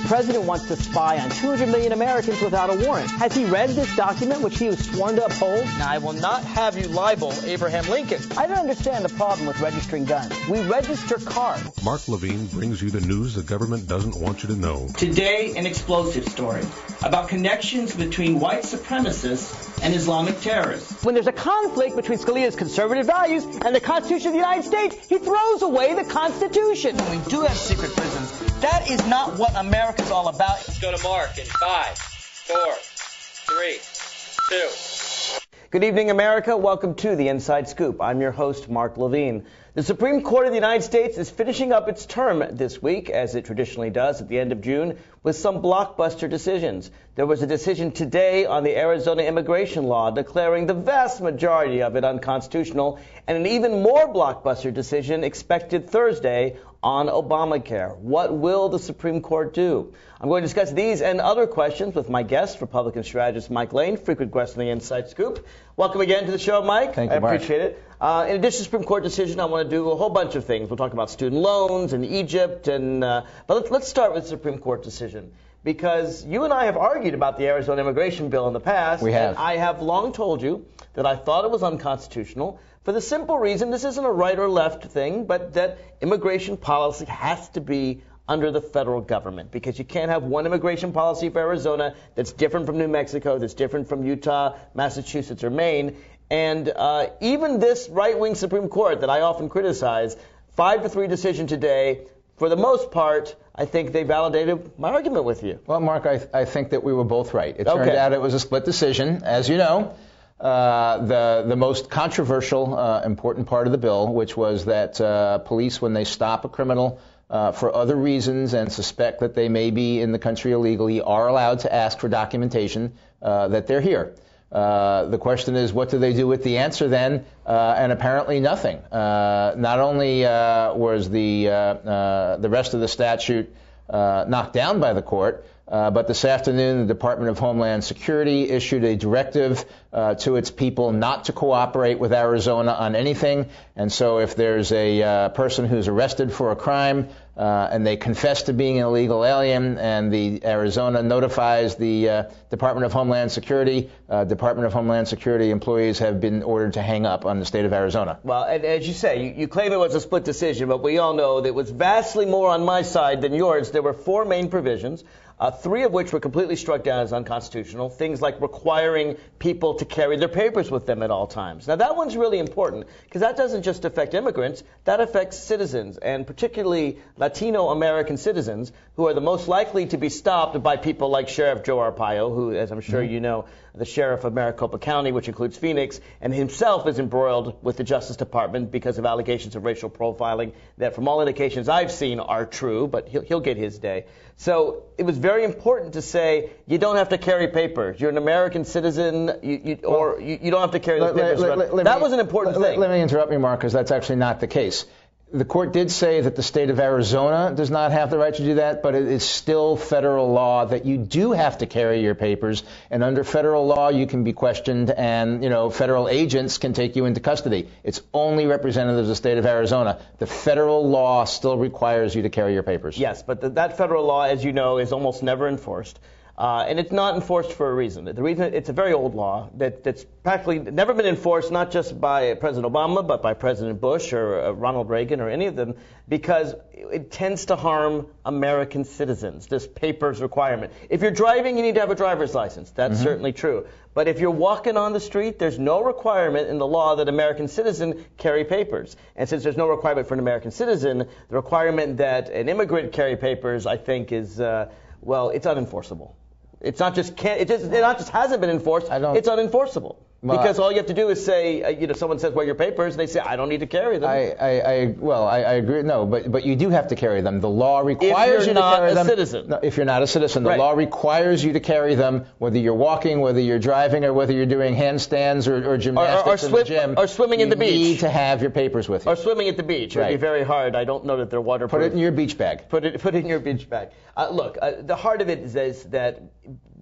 president wants to spy on 200 million Americans without a warrant. Has he read this document, which he was sworn to uphold? Now, I will not have you libel Abraham Lincoln. I don't understand the problem with registering guns. We register cars. Mark Levine brings you the news the government doesn't want you to know. Today, an explosive story about connections between white supremacists and Islamic terrorists. When there's a conflict between Scalia's conservative values and the Constitution of the United States, he throws away the Constitution. We do have secret prisons. That is not what America's all about. Let's go to Mark in 5, 4, 3, 2. Good evening, America. Welcome to the Inside Scoop. I'm your host, Mark Levine. The Supreme Court of the United States is finishing up its term this week, as it traditionally does at the end of June, with some blockbuster decisions. There was a decision today on the Arizona immigration law declaring the vast majority of it unconstitutional, and an even more blockbuster decision expected Thursday on Obamacare. What will the Supreme Court do? I'm going to discuss these and other questions with my guest, Republican strategist Mike Lane, frequent guest on the Inside Scoop. Welcome again to the show, Mike. Thank you, I appreciate it. In addition to the Supreme Court decision, I want to do a whole bunch of things. We'll talk about student loans and Egypt, but let's start with the Supreme Court decision, because you and I have argued about the Arizona immigration bill in the past. We have. And I have long told you that I thought it was unconstitutional for the simple reason, this isn't a right or left thing, but that immigration policy has to be under the federal government, because you can't have one immigration policy for Arizona that's different from New Mexico, that's different from Utah, Massachusetts, or Maine. And even this right-wing Supreme Court that I often criticize, 5-3 decision today, for the most part, I think they validated my argument with you. Well, Mark, I think that we were both right. It turned out it was a split decision. As you know, the most controversial, important part of the bill, which was that police, when they stop a criminal for other reasons and suspect that they may be in the country illegally, are allowed to ask for documentation that they're here. The question is, what do they do with the answer then? And apparently nothing. Not only was the rest of the statute knocked down by the court, but this afternoon the Department of Homeland Security issued a directive to its people not to cooperate with Arizona on anything. And so if there's a person who's arrested for a crime and they confess to being an illegal alien, and the Arizona notifies the Department of Homeland Security employees have been ordered to hang up on the state of Arizona. Well, and as you say, you claim it was a split decision, but we all know that it was vastly more on my side than yours. There were 4 main provisions, 3 of which were completely struck down as unconstitutional, things like requiring people to carry their papers with them at all times. Now, that one's really important, because that doesn't just affect immigrants, that affects citizens, and particularly Latino American citizens, who are the most likely to be stopped by people like Sheriff Joe Arpaio, who, as I'm sure you know, the sheriff of Maricopa County, which includes Phoenix, and himself is embroiled with the Justice Department because of allegations of racial profiling that, from all indications I've seen, are true, but he'll get his day. So it was very important to say you don't have to carry papers. You're an American citizen, you don't have to carry those papers around. That was an important thing. Let me interrupt you, Mark, because that's actually not the case. The court did say that the state of Arizona does not have the right to do that, but it is still federal law that you do have to carry your papers, and under federal law you can be questioned, and federal agents can take you into custody. It's only representatives of the state of Arizona. The federal law still requires you to carry your papers. Yes, but that federal law, as you know, is almost never enforced. And it's not enforced for a reason. The reason, it's a very old law that's practically never been enforced, not just by President Obama, but by President Bush or Ronald Reagan or any of them, because it tends to harm American citizens, this papers requirement. If you're driving, you need to have a driver's license. That's certainly true. But if you're walking on the street, there's no requirement in the law that American citizen carry papers. And since there's no requirement for an American citizen, the requirement that an immigrant carry papers, I think, is, it's unenforceable. It's not just it not just hasn't been enforced. It's unenforceable. Because all you have to do is say, someone says, where are your papers? And they say, I don't need to carry them. I agree. No, but you do have to carry them. The law requires you to carry them. If you're not a citizen. The law requires you to carry them, whether you're walking, whether you're driving, or whether you're doing handstands or gymnastics in the gym. Or swimming in the beach. You need to have your papers with you. Or swimming at the beach. It would be very hard. I don't know that they're waterproof. Put it in your beach bag. Put it in your beach bag. The heart of it is that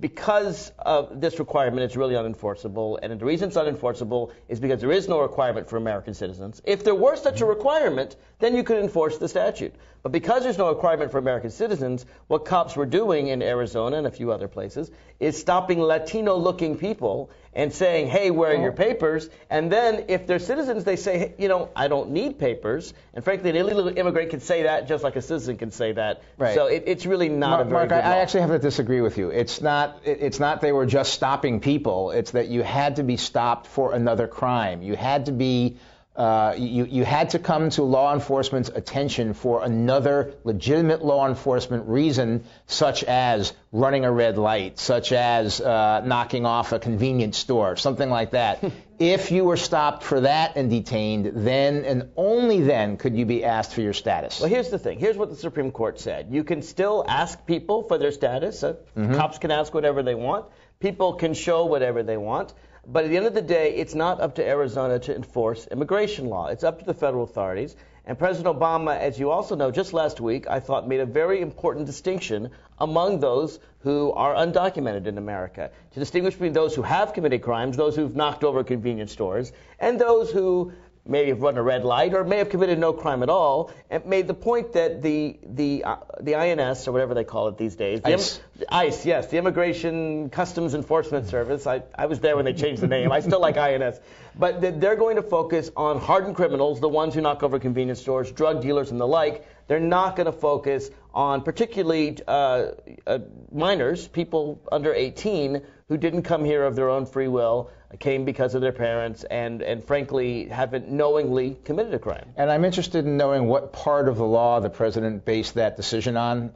because of this requirement, it's really unenforceable. And the reason it's unenforceable is because there is no requirement for American citizens. If there were such a requirement, then you could enforce the statute. But because there's no requirement for American citizens, what cops were doing in Arizona and a few other places is stopping Latino-looking people and saying, hey, where are your papers? And then if they're citizens, they say, hey, you know, I don't need papers. And frankly, an illegal immigrant can say that just like a citizen can say that. Right. So it's really not a very Mark, good law. I actually have to disagree with you. It's not they were just stopping people. It's that you had to be stopped for another crime. You had to be you had to come to law enforcement's attention for another legitimate law enforcement reason, such as running a red light, such as knocking off a convenience store, something like that. If you were stopped for that and detained, then and only then could you be asked for your status. Well, here's the thing. Here's what the Supreme Court said. You can still ask people for their status. Cops can ask whatever they want. People can show whatever they want. But at the end of the day, it's not up to Arizona to enforce immigration law. It's up to the federal authorities. And President Obama, as you also know, just last week, I thought made a very important distinction among those who are undocumented in America, to distinguish between those who have committed crimes, those who've knocked over convenience stores, and those who may have run a red light or may have committed no crime at all, and made the point that the INS, or whatever they call it these days, ICE, yes, the Immigration Customs Enforcement Service. I was there when they changed the name. I still like INS. But they're going to focus on hardened criminals, the ones who knock over convenience stores, drug dealers and the like. They're not going to focus on particularly minors, people under 18, who didn't come here of their own free will, came because of their parents, and frankly haven't knowingly committed a crime. And I'm interested in knowing what part of the law the president based that decision on.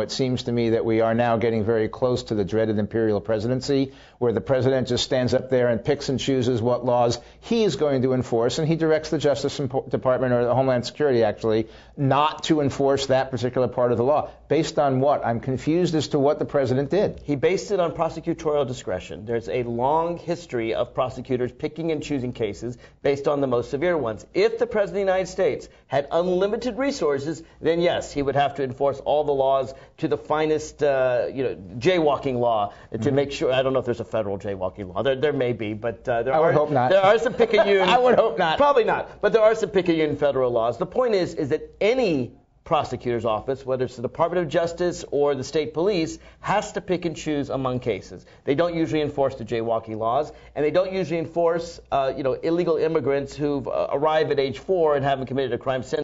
It seems to me that we are now getting very close to the dreaded imperial presidency, where the president just stands up there and picks and chooses what laws he is going to enforce, and he directs the Justice Department, or the Homeland Security actually, not to enforce that particular part of the law. Based on what? I'm confused as to what the president did. He based it on prosecutorial discretion. There's a long history of prosecutors picking and choosing cases based on the most severe ones. If the President of the United States had unlimited resources, then yes, he would have to enforce all the laws to the finest, jaywalking law to make sure. I don't know if there's a federal jaywalking law. There may be, but I would hope not. There are some picayune. I would hope not. Probably not, but there are some picayune federal laws. The point is that any prosecutor's office, whether it's the Department of Justice or the state police, has to pick and choose among cases. They don't usually enforce the jaywalking laws, and they don't usually enforce, illegal immigrants who've arrived at age 4 and haven't committed a crime since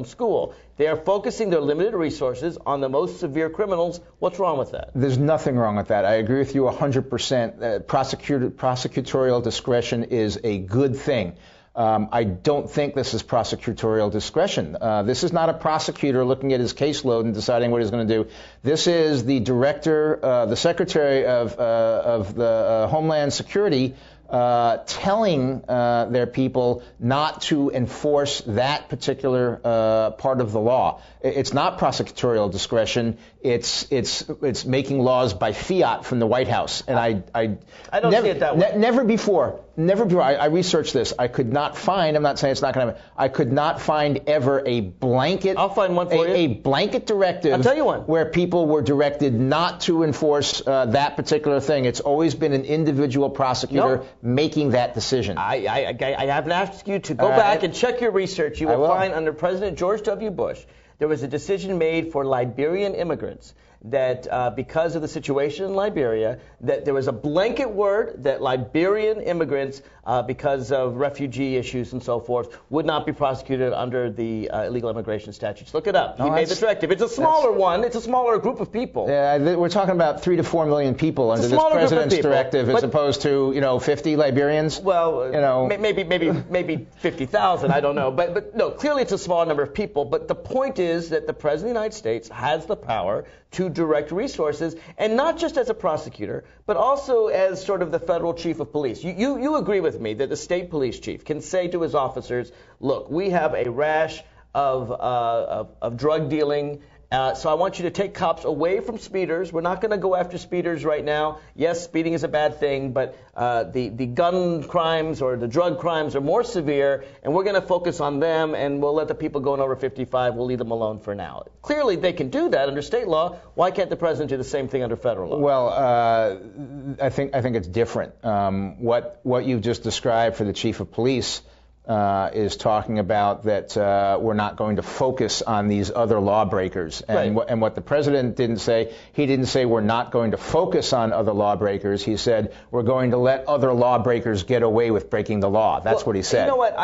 school. They are focusing their limited resources on the most severe criminals. What's wrong with that? There's nothing wrong with that. I agree with you 100%. Prosecutorial discretion is a good thing. I don't think this is prosecutorial discretion. This is not a prosecutor looking at his caseload and deciding what he's going to do. This is the director, the secretary of the Homeland Security telling their people not to enforce that particular part of the law. It's not prosecutorial discretion. It's making laws by fiat from the White House. And I don't see it that way. Never before. I researched this. I could not find. I'm not saying it's not going to happen. I could not find ever a blanket. I'll find one for you. A blanket directive. I'll tell you one. Where people were directed not to enforce that particular thing. It's always been an individual prosecutor making that decision. I have to ask you to go back and check your research. You will find under President George W. Bush, there was a decision made for Liberian immigrants that because of the situation in Liberia, that there was a blanket word that Liberian immigrants, because of refugee issues and so forth, would not be prosecuted under the illegal immigration statutes. Look it up. He made the directive. It's a smaller one. It's a smaller group of people. Yeah, we're talking about 3 to 4 million people under this president's directive, as opposed to 50 Liberians. Well, maybe 50,000. I don't know. But no, clearly it's a small number of people. But the point is that the President of the United States has the power to direct resources, and not just as a prosecutor, but also as sort of the federal chief of police. You agree with me that the state police chief can say to his officers, look, we have a rash of drug dealing, so I want you to take cops away from speeders. We're not going to go after speeders right now. Yes, speeding is a bad thing, but the gun crimes or the drug crimes are more severe, and we're going to focus on them, and we'll let the people going over 55, we'll leave them alone for now. Clearly, they can do that under state law. Why can't the president do the same thing under federal law? Well, I think it's different. What you've just described for the chief of police is talking about that we're not going to focus on these other lawbreakers. And, Right. and what the president didn't say, he didn't say we're not going to focus on other lawbreakers. He said we're going to let other lawbreakers get away with breaking the law. That's what he said. You know what?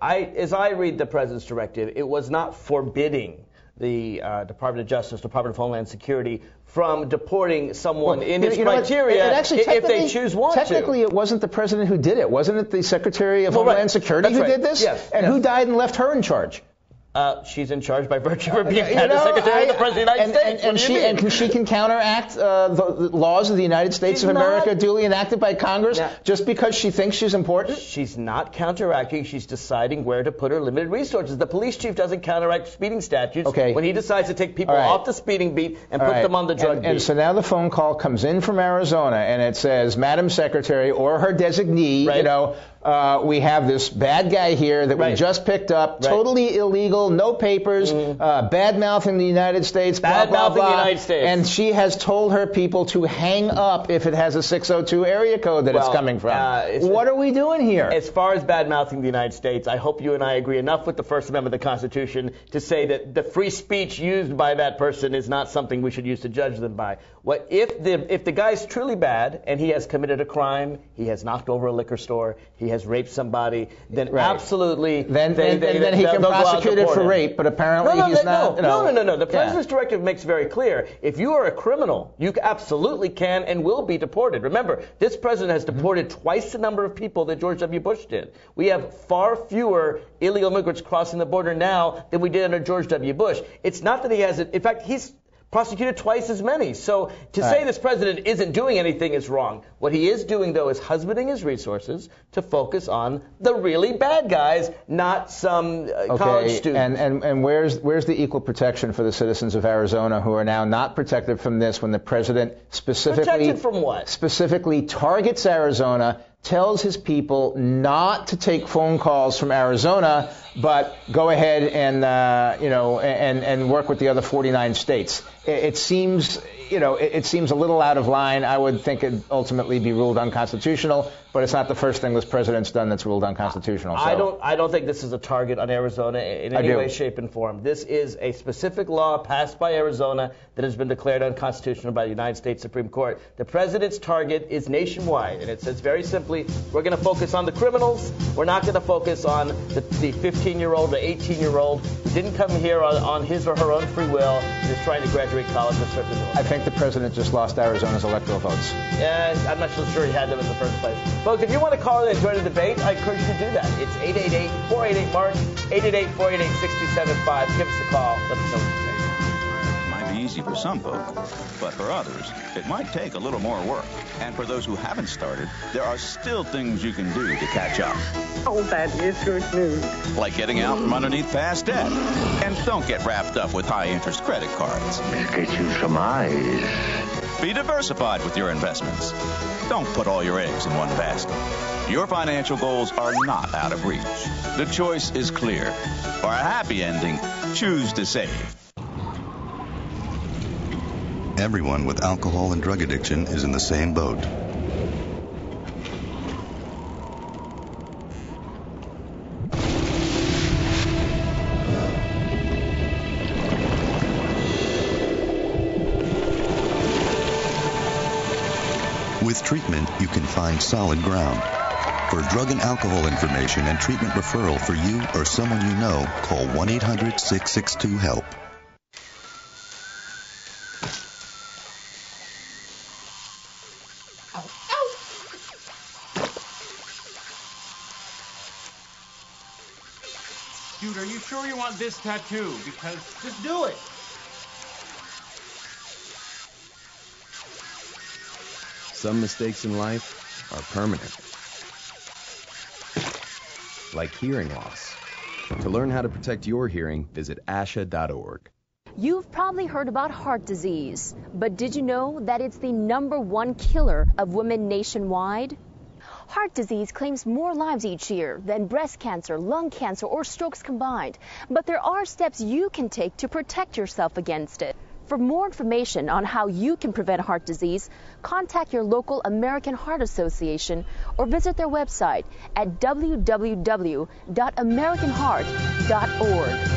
As I read the president's directive, it was not forbidding the Department of Justice, Department of Homeland Security from deporting someone in its criteria if they choose to. Technically, it wasn't the president who did it. Wasn't it the Secretary of Homeland Security who did this? Yes. And who died and left her in charge? She's in charge by virtue of her being Cabinet Secretary of the President of the United States. And she can counteract the laws of the United States of America duly enacted by Congress just because she thinks she's important? She's not counteracting. She's deciding where to put her limited resources. The police chief doesn't counteract speeding statutes when he decides to take people off the speeding beat and put them on the drug beat. And so now the phone call comes in from Arizona, and it says, Madam Secretary or her designee, we have this bad guy here that we just picked up, totally illegal, no papers, bad-mouthing the United States, blah, blah, blah. The United States. And she has told her people to hang up if it has a 602 area code that it's coming from. What are we doing here? As far as bad-mouthing the United States, I hope you and I agree enough with the First Amendment of the Constitution to say that the free speech used by that person is not something we should use to judge them by. If the guy's truly bad and he has committed a crime, he has knocked over a liquor store, he has raped somebody, then absolutely then he can prosecute it for rape, but apparently he's not. No. The president's directive makes very clear, if you are a criminal, you absolutely can and will be deported. Remember, this president has deported twice the number of people that George W. Bush did. We have far fewer illegal immigrants crossing the border now than we did under George W. Bush. It's not that he hasn't. In fact, he's prosecuted twice as many. So to say this president isn't doing anything is wrong. What he is doing, though, is husbanding his resources to focus on the really bad guys, not some college student. And where's the equal protection for the citizens of Arizona who are now not protected from this when the president protected from what? Specifically targets Arizona, tells his people not to take phone calls from Arizona, but go ahead and and work with the other 49 states. It seems a little out of line. I would think it'd ultimately be ruled unconstitutional, but it's not the first thing this president's done that's ruled unconstitutional. So. I don't think this is a target on Arizona in any way, shape, and form. This is a specific law passed by Arizona that has been declared unconstitutional by the United States Supreme Court. The president's target is nationwide, and it says very simply, we're going to focus on the criminals. We're not going to focus on the 15-year-old or 18-year-old who didn't come here on his or her own free will and is trying to graduate college with certain ability. I think the president just lost Arizona's electoral votes. Yeah, I'm not so sure he had them in the first place. Folks, if you want to call in and join the debate, I encourage you to do that. It's 888-488-MARK, 888-488-6275. Give us a call. Let us know what you think. It might be easy for some folk, but for others, it might take a little more work. And for those who haven't started, there are still things you can do to catch up. Oh, that is good news. Like getting out from underneath past debt. And don't get wrapped up with high-interest credit cards. Let's get you some eyes. Be diversified with your investments. Don't put all your eggs in one basket. Your financial goals are not out of reach. The choice is clear. For a happy ending, choose to save. Everyone with alcohol and drug addiction is in the same boat. With treatment, you can find solid ground. For drug and alcohol information and treatment referral for you or someone you know, call 1-800-662-HELP. Dude, are you sure you want this tattoo? Because just do it. Some mistakes in life are permanent. Like hearing loss. To learn how to protect your hearing, visit ASHA.org. You've probably heard about heart disease, but did you know that it's the #1 killer of women nationwide? Heart disease claims more lives each year than breast cancer, lung cancer, or strokes combined. But there are steps you can take to protect yourself against it. For more information on how you can prevent heart disease, contact your local American Heart Association or visit their website at www.americanheart.org.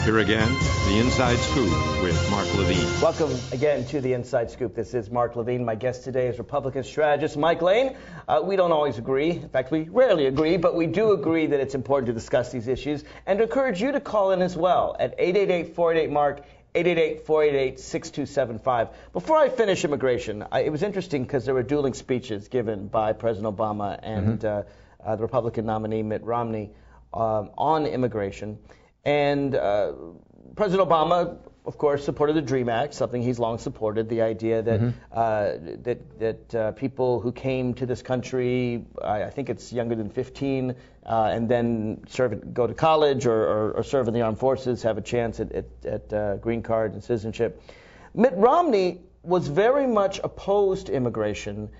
Here again, the Inside Scoop with Mark Levine. Welcome again to the Inside Scoop. This is Mark Levine. My guest today is Republican strategist Mike Lane. We don't always agree. In fact, we rarely agree, but we do agree that it's important to discuss these issues and to encourage you to call in as well at 888-488-MARK, 888-488-6275. Before I finish immigration, it was interesting because there were dueling speeches given by President Obama and the Republican nominee Mitt Romney on immigration. And President Obama, of course, supported the DREAM Act, something he's long supported, the idea that that people who came to this country, I think it's younger than 15, and then go to college or serve in the armed forces, have a chance at green card and citizenship. Mitt Romney was very much opposed to immigration,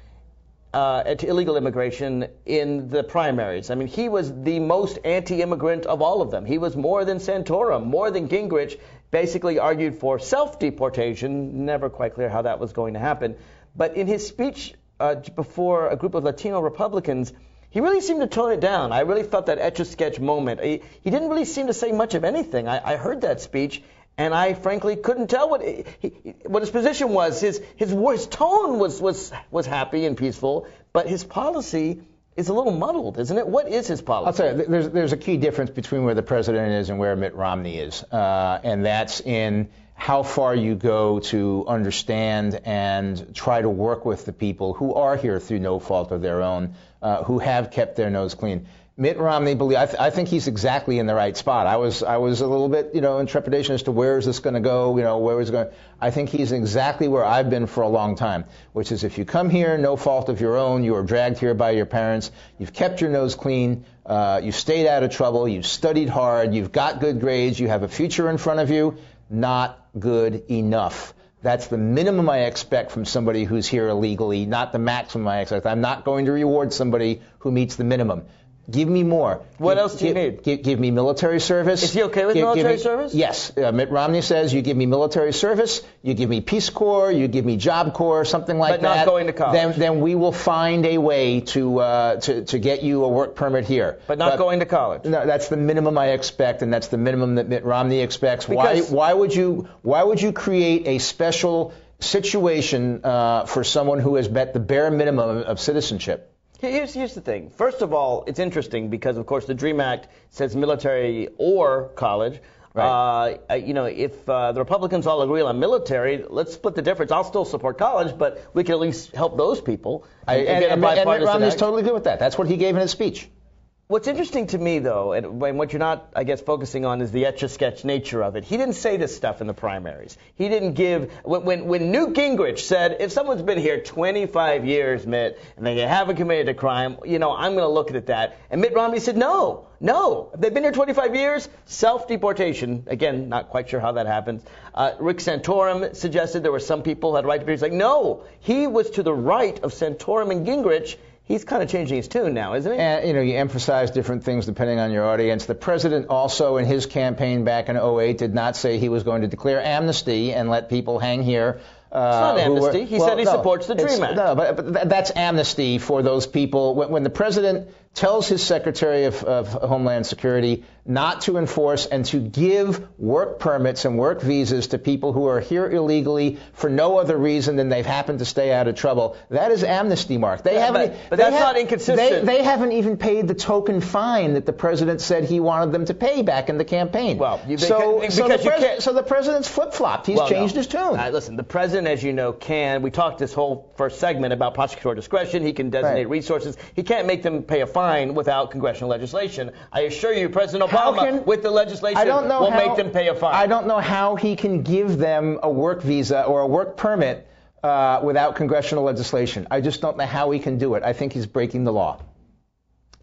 to illegal immigration in the primaries. I mean, he was the most anti-immigrant of all of them. He was more than Santorum, more than Gingrich, basically argued for self-deportation. Never quite clear how that was going to happen. But in his speech before a group of Latino Republicans, he really seemed to tone it down. I really felt that Etch-a-Sketch moment. He didn't really seem to say much of anything. I heard that speech, and I frankly couldn't tell what his position was. His tone was happy and peaceful, but his policy is a little muddled, isn't it? What is his policy? I'll tell you, there's a key difference between where the president is and where Mitt Romney is, and that's in how far you go to understand and try to work with the people who are here through no fault of their own, who have kept their nose clean. Mitt Romney, I think he's exactly in the right spot. I was a little bit, in trepidation as to where is this going to go, where is it going. I think he's exactly where I've been for a long time, which is if you come here, no fault of your own, you were dragged here by your parents, you've kept your nose clean, you've stayed out of trouble, you've studied hard, you've got good grades, you have a future in front of you, not good enough. That's the minimum I expect from somebody who's here illegally, not the maximum I expect. I'm not going to reward somebody who meets the minimum. Give me more. What else do you need? Give me military service. Is he okay with military service? Yes. Mitt Romney says you give me military service, you give me Peace Corps, you give me Job Corps, something like that. But not going to college. Then we will find a way to get you a work permit here. But not going to college. No, that's the minimum I expect, and that's the minimum that Mitt Romney expects. Why would you create a special situation for someone who has met the bare minimum of citizenship? Here's the thing. First of all, it's interesting because, of course, the DREAM Act says military or college. Right. If the Republicans all agree on military, let's split the difference. I'll still support college, but we can at least help those people. And Mitt Romney's totally good with that. That's what he gave in his speech. What's interesting to me, though, and what you're not, I guess, focusing on is the Etch-a-Sketch nature of it. He didn't say this stuff in the primaries. He didn't give, when Newt Gingrich said, if someone's been here 25 years, Mitt, and they haven't committed a crime, I'm going to look at that. And Mitt Romney said, no. If they've been here 25 years, self-deportation. Again, not quite sure how that happens. Rick Santorum suggested there were some people who had a right to be. He's like, no. He was to the right of Santorum and Gingrich. He's kind of changing his tune now, isn't he? And, you emphasize different things depending on your audience. The president also, in his campaign back in 2008, did not say he was going to declare amnesty and let people hang here. It's not amnesty. He said he supports the DREAM Act. No, but that's amnesty for those people. When the president tells his Secretary of Homeland Security not to enforce and to give work permits and work visas to people who are here illegally for no other reason than they've happened to stay out of trouble, that is amnesty, Mark. But that's not inconsistent. They haven't even paid the token fine that the president said he wanted them to pay back in the campaign. Well, so the president's flip-flopped. He's changed his tune. Listen, the president, as you know, we talked this whole first segment about prosecutorial discretion. He can designate resources. He can't make them pay a fine without congressional legislation. I assure you, President Obama, with the legislation, will make them pay a fine. I don't know how he can give them a work visa or a work permit without congressional legislation. I just don't know how he can do it. I think he's breaking the law.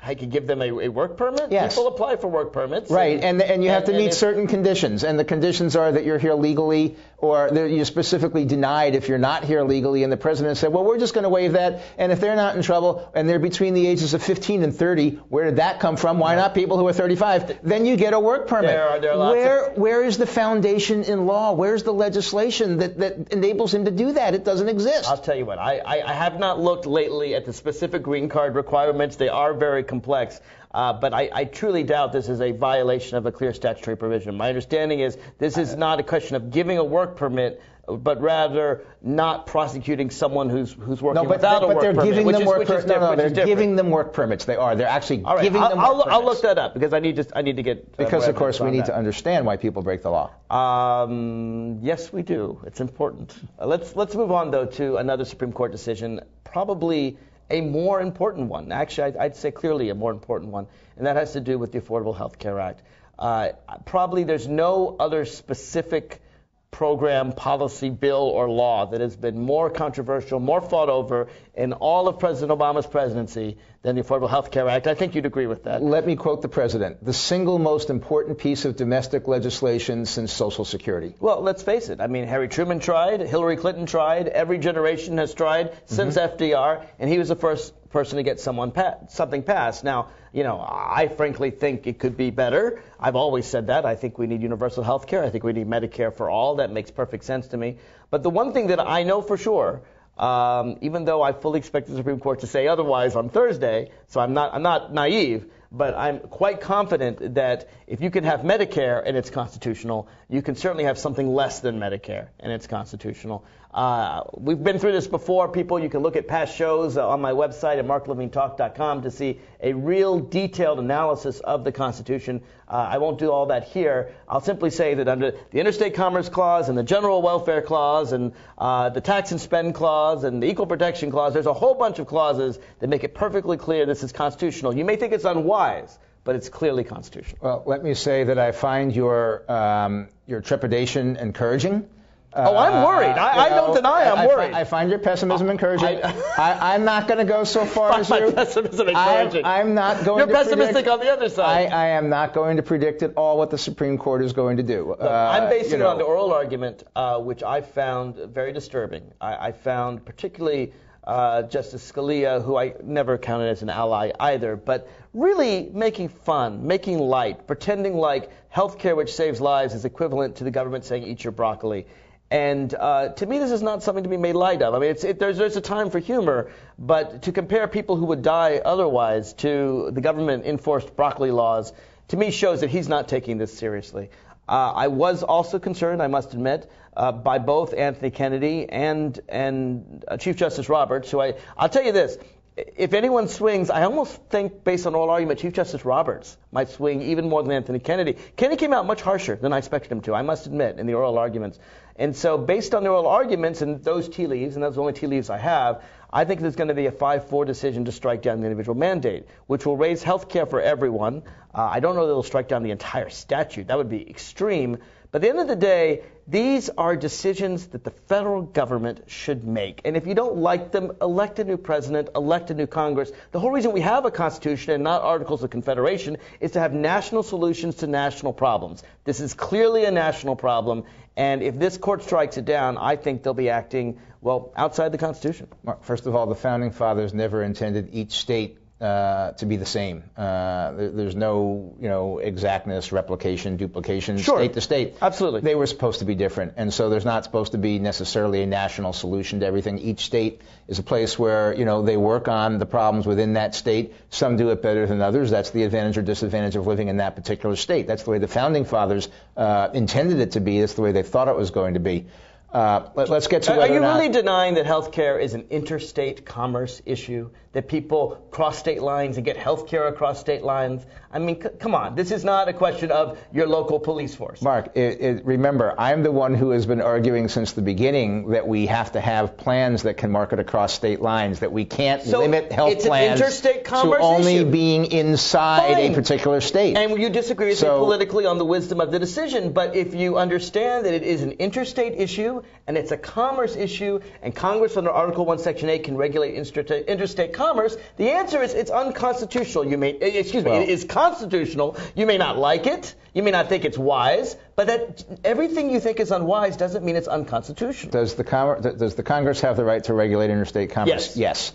I could give them a work permit? Yes. People apply for work permits. Right, and you have to meet certain conditions, and the conditions are that you're here legally, or you're specifically denied if you're not here legally, and the president said, well, we're just going to waive that, and if they're not in trouble and they're between the ages of 15 and 30, where did that come from? Why not people who are 35? Then you get a work permit. There are lots where is the foundation in law? Where's the legislation that enables him to do that? It doesn't exist. I'll tell you what, I have not looked lately at the specific green card requirements. They are very complex. But I truly doubt this is a violation of a clear statutory provision. My understanding is this is not a question of giving a work permit, but rather not prosecuting someone who's working without a work permit. They're giving them work permits. They are. They're actually giving them work permits. I'll look that up because I need to get. Because of course we need to understand why people break the law. Yes, we do. It's important. Let's move on though to another Supreme Court decision, probably a more important one. Actually, I'd say clearly a more important one, and that has to do with the Affordable Health Care Act. Probably there's no other specific program, policy, bill, or law that has been more controversial, more fought over in all of President Obama's presidency than the Affordable Health Care Act. I think you'd agree with that. Let me quote the president. The single most important piece of domestic legislation since Social Security. Well, let's face it. I mean, Harry Truman tried, Hillary Clinton tried, every generation has tried since FDR, and he was the first person to get something passed. Now, I frankly think it could be better. I've always said that. I think we need universal health care. I think we need Medicare for all. That makes perfect sense to me. But the one thing that I know for sure, even though I fully expect the Supreme Court to say otherwise on Thursday, so I'm not naive, but I'm quite confident that if you can have Medicare and it's constitutional, you can certainly have something less than Medicare and it's constitutional. We've been through this before, people. You can look at past shows on my website at marklevinetalk.com to see a real detailed analysis of the Constitution. I won't do all that here. I'll simply say that under the Interstate Commerce Clause and the General Welfare Clause and the Tax and Spend Clause and the Equal Protection Clause, there's a whole bunch of clauses that make it perfectly clear this is constitutional. You may think it's unwise, but it's clearly constitutional. Well, let me say that I find your trepidation encouraging. I'm worried. I don't deny I'm worried. I find your pessimism encouraging. I'm not going to go so far as you. My pessimism encouraging. I'm not going You're to pessimistic on the other side. I am not going to predict at all what the Supreme Court is going to do. Look, I'm basing it on the oral argument, which I found very disturbing. I found particularly Justice Scalia, who I never counted as an ally either, but really making fun, making light, pretending like health care which saves lives is equivalent to the government saying eat your broccoli. And to me, this is not something to be made light of. I mean, there's a time for humor, but to compare people who would die otherwise to the government-enforced broccoli laws, to me shows that he's not taking this seriously. I was also concerned, I must admit, by both Anthony Kennedy and Chief Justice Roberts, who I'll tell you this. If anyone swings, I almost think, based on oral argument, Chief Justice Roberts might swing even more than Anthony Kennedy. Kennedy came out much harsher than I expected him to, I must admit, in the oral arguments. And so based on the oral arguments and those tea leaves, and those are the only tea leaves I have, I think there's going to be a 5-4 decision to strike down the individual mandate, which will raise health care for everyone. I don't know that it'll strike down the entire statute. That would be extreme. But at the end of the day, these are decisions that the federal government should make. And if you don't like them, elect a new president, elect a new Congress. The whole reason we have a Constitution and not Articles of Confederation is to have national solutions to national problems. This is clearly a national problem. And if this court strikes it down, I think they'll be acting, well, outside the Constitution. Mark, first of all, the Founding Fathers never intended each state to be the same. There's no, exactness, replication, duplication, state to state. Absolutely. They were supposed to be different, and so there's not supposed to be necessarily a national solution to everything. Each state is a place where, they work on the problems within that state. Some do it better than others. That's the advantage or disadvantage of living in that particular state. That's the way the Founding Fathers intended it to be. That's the way they thought it was going to be. Let's get to whether Are you really denying that health care is an interstate commerce issue? That people cross state lines and get health care across state lines? I mean, come on. This is not a question of your local police force. Mark, remember, I'm the one who has been arguing since the beginning that we have to have plans that can market across state lines, that we can't limit health plans to only being inside a particular state. And you disagree with me politically on the wisdom of the decision, but if you understand that it is an interstate issue issue, and it's a commerce issue, and Congress under Article 1, Section 8 can regulate interstate commerce, the answer is it's unconstitutional. It is constitutional. You may not like it. You may not think it's wise, but that everything you think is unwise doesn't mean it's unconstitutional. Does the Congress have the right to regulate interstate commerce? Yes.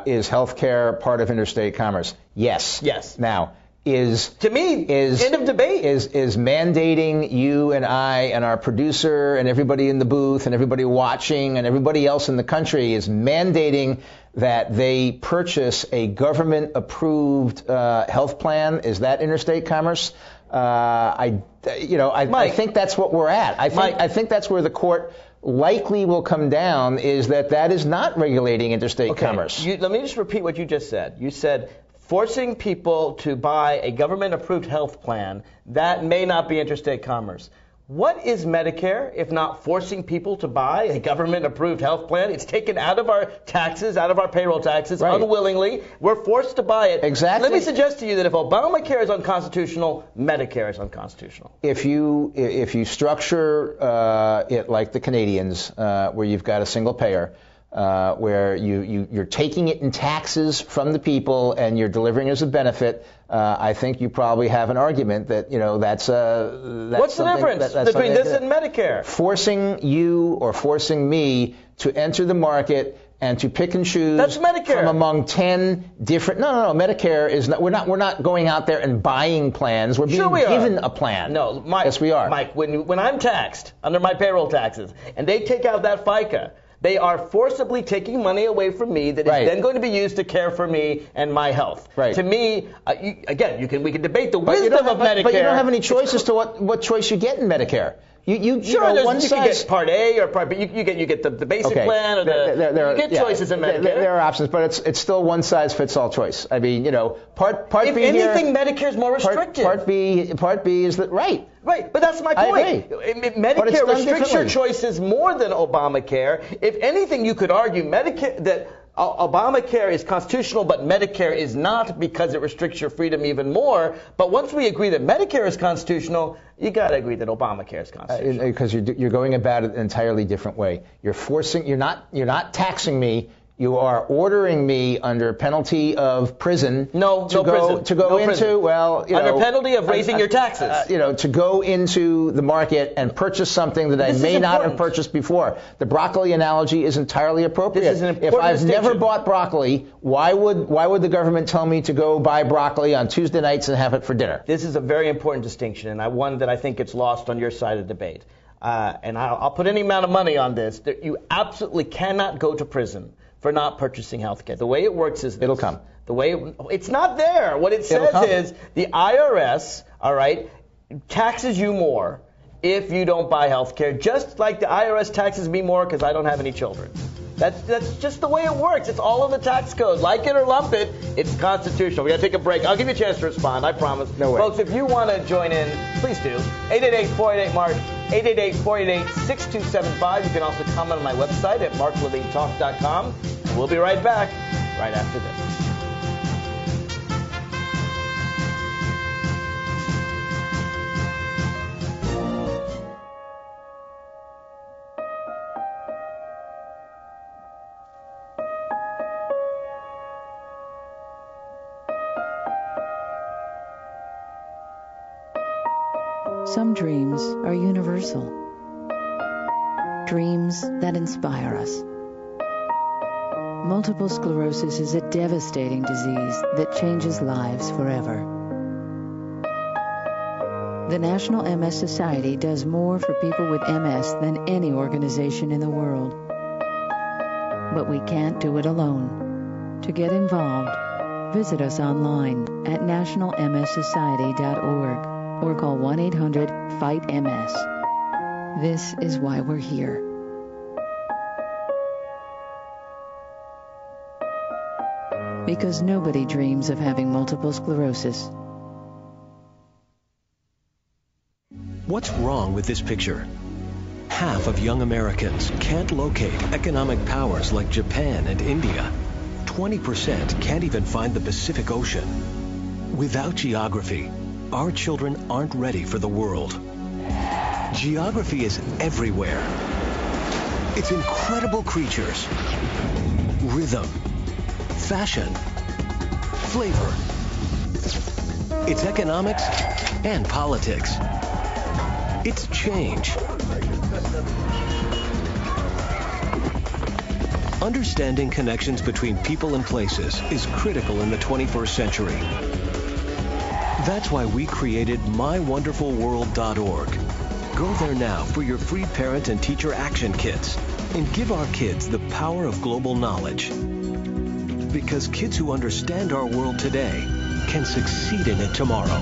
Is health care part of interstate commerce? Yes. Yes. Now, end of debate. Is mandating you and I and our producer and everybody in the booth and everybody watching and everybody else in the country is mandating that they purchase a government-approved health plan? Is that interstate commerce? I think that's what we're at. I think that's where the court likely will come down, is that is not regulating interstate commerce. Let me just repeat what you just said. You said forcing people to buy a government-approved health plan, that may not be interstate commerce. What is Medicare if not forcing people to buy a government-approved health plan? It's taken out of our taxes, out of our payroll taxes, unwillingly. We're forced to buy it. Exactly. Let me suggest to you that if Obamacare is unconstitutional, Medicare is unconstitutional. If you structure it like the Canadians, where you've got a single payer, where you're taking it in taxes from the people and you're delivering it as a benefit, I think you probably have an argument that, that's what's the difference between this and Medicare? Forcing you or forcing me to enter the market and to pick and choose That's Medicare. From among 10 different... No. Medicare is not... We're not going out there and buying plans. We're being given a plan. No, Mike. Yes, we are. Mike, when I'm taxed under my payroll taxes and they take out that FICA, they are forcibly taking money away from me that is then going to be used to care for me and my health. Right. To me, we can debate the wisdom of Medicare. But you don't have any choice as to what choice you get in Medicare. You can get Part A or Part B. You get the basic plan, or you get choices in Medicare. There are options, but it's still one size fits all choice. I mean, Part if B. If anything, Medicare is more restrictive. Part B is that right. Right, but that's my point. I agree. Medicare restricts your choices more than Obamacare. If anything, you could argue that Obamacare is constitutional, but Medicare is not, because it restricts your freedom even more. But once we agree that Medicare is constitutional, you got to agree that Obamacare is constitutional. Because you're going about it an entirely different way. You're not taxing me. You are ordering me under penalty of prison under penalty of raising your taxes. To go into the market and purchase something that I may not have purchased before. The broccoli analogy is entirely appropriate. This is an important If I've distinction. never bought broccoli, why would the government tell me to go buy broccoli on Tuesday nights and have it for dinner? This is a very important distinction, and one that I think gets lost on your side of the debate. And I'll put any amount of money on this. That you absolutely cannot go to prison for not purchasing health care. The way it works is this. It'll come. It's not there. What it says is the IRS, taxes you more if you don't buy health care, just like the IRS taxes me more because I don't have any children. That's just the way it works. It's all in the tax code. Like it or lump it, it's constitutional. We got to take a break. I'll give you a chance to respond, I promise. No way. Folks, if you want to join in, please do. 888-488-MARK, 888-488-6275. You can also comment on my website at marklevinetalk.com. And we'll be right back right after this. Some dreams are universal. Dreams that inspire us. Multiple sclerosis is a devastating disease that changes lives forever. The National MS Society does more for people with MS than any organization in the world. But we can't do it alone. To get involved, visit us online at nationalmssociety.org. or call 1-800-FIGHT-MS. This is why we're here. Because nobody dreams of having multiple sclerosis. What's wrong with this picture? Half of young Americans can't locate economic powers like Japan and India. 20% can't even find the Pacific Ocean. Without geography, our children aren't ready for the world. Geography is everywhere. It's incredible creatures, rhythm, fashion, flavor. It's economics and politics. It's change. Understanding connections between people and places is critical in the 21st century. That's why we created mywonderfulworld.org. Go there now for your free parent and teacher action kits and give our kids the power of global knowledge. Because kids who understand our world today can succeed in it tomorrow.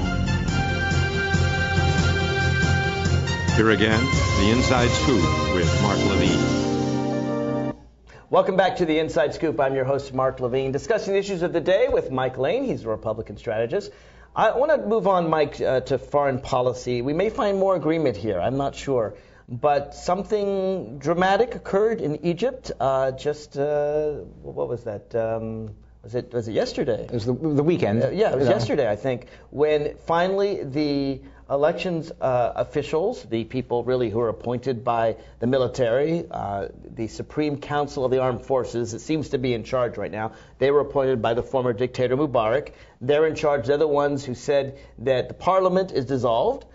Here again, the Inside Scoop with Mark Levine. Welcome back to the Inside Scoop. I'm your host, Mark Levine, discussing the issues of the day with Mike Lane. He's a Republican strategist. I want to move on, Mike, to foreign policy. We may find more agreement here. I'm not sure. But something dramatic occurred in Egypt what was that? Was it yesterday? It was the weekend. Yeah, it was yesterday, I think, when finally the elections officials, the people really who are appointed by the military, the Supreme Council of the Armed Forces, it seems to be in charge right now. They were appointed by the former dictator Mubarak. They're in charge. They're the ones who said that the parliament is dissolved.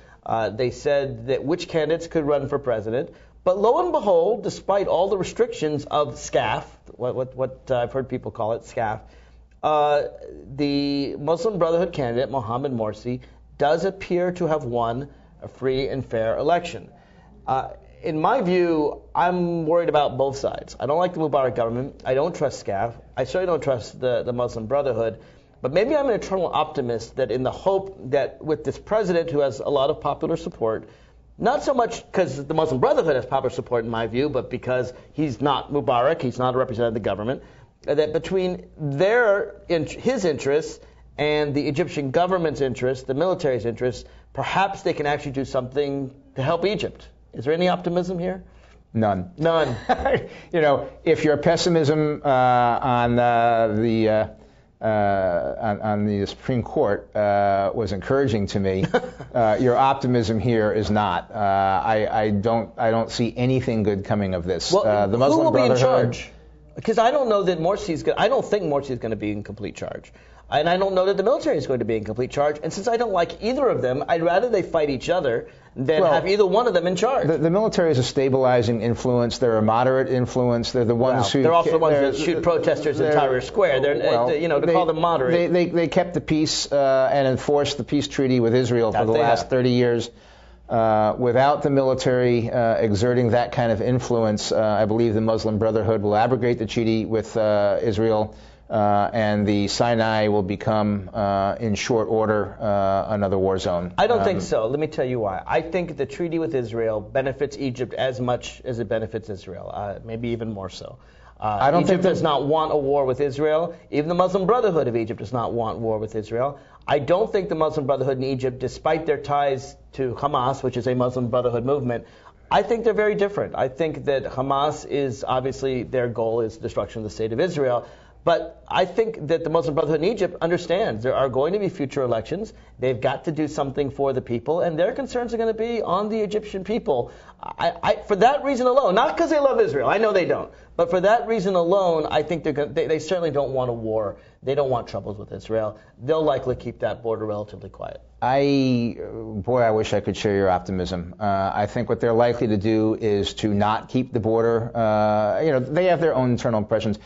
They said that which candidates could run for president. But lo and behold, despite all the restrictions of SCAF, what I've heard people call it, SCAF, the Muslim Brotherhood candidate, Mohammed Morsi, does appear to have won a free and fair election. In my view, I'm worried about both sides. I don't like the Mubarak government. I don't trust SCAF. I certainly don't trust the Muslim Brotherhood. But maybe I'm an eternal optimist that in the hope that with this president who has a lot of popular support, not so much because the Muslim Brotherhood has popular support in my view, but because he's not Mubarak, he's not a representative of the government, that between his interests and the Egyptian government's interests, the military's interests, perhaps they can actually do something to help Egypt. Is there any optimism here? None. None. If your pessimism on the Supreme Court was encouraging to me, your optimism here is not. I don't see anything good coming of this. Well, the Muslim who will Brotherhood, be in charge? Because I don't know that I don't think Morsi is going to be in complete charge. And I don't know that the military is going to be in complete charge. And since I don't like either of them, I'd rather they fight each other than have either one of them in charge. The military is a stabilizing influence. They're a moderate influence. They're the ones who... They're also the ones that shoot protesters in Tahrir Square. To call them moderate. They kept the peace and enforced the peace treaty with Israel for the last 30 years. Without the military exerting that kind of influence, I believe the Muslim Brotherhood will abrogate the treaty with Israel, and the Sinai will become, in short order, another war zone. I don't think so. Let me tell you why. I think the treaty with Israel benefits Egypt as much as it benefits Israel, maybe even more so. Egypt does not want a war with Israel. Even the Muslim Brotherhood of Egypt does not want war with Israel. I don't think the Muslim Brotherhood in Egypt, despite their ties to Hamas, which is a Muslim Brotherhood movement, I think they're very different. I think that Hamas is obviously their goal is destruction of the state of Israel. But I think that the Muslim Brotherhood in Egypt understands there are going to be future elections. They've got to do something for the people, and their concerns are going to be on the Egyptian people. For that reason alone, not because they love Israel, I know they don't, but for that reason alone, I think they certainly don't want a war. They don't want troubles with Israel. They'll likely keep that border relatively quiet. I wish I could share your optimism. I think what they're likely to do is to not keep the border. They have their own internal pressures.